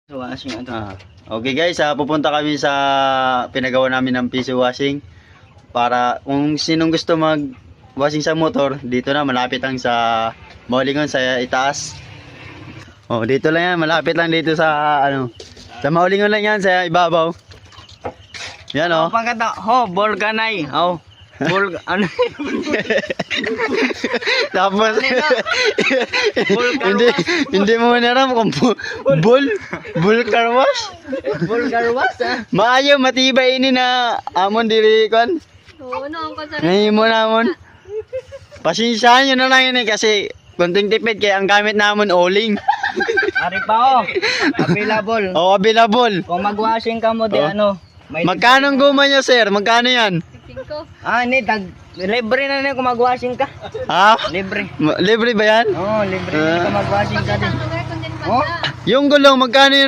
Sa washing ano. Okay guys, pupunta kami sa pinagawa namin ng PC washing para kung sinong gusto mag washing sa motor, dito na malapit lang sa Maulingon sa itaas. Oh, dito lang yan, malapit lang dito sa sa Maulingon lang yan sa ibabaw. Yan oh. Pagkata, Volcanay. Ano? Tapos hindi mo naram kung bull car wash. Volcarwas ha? Maayo matibay ini na amon diri kon. Oo, no, ang kasarap. Ngayon mo namon. Pasensyahan nyo na lang yun kasi konting tipid kaya ang gamit namon oling. Ari pa available. O available. Kung mag-washing ka mo di may Magkano ang guma nyo sir? Magkano yan? 5. hindi libre na kung mag-washing ka. Ha? Libre. Libre ba yan? Libre na kung mag-washing ka din. Ang aircon din Oh? banda. Yung gulong magkano yun?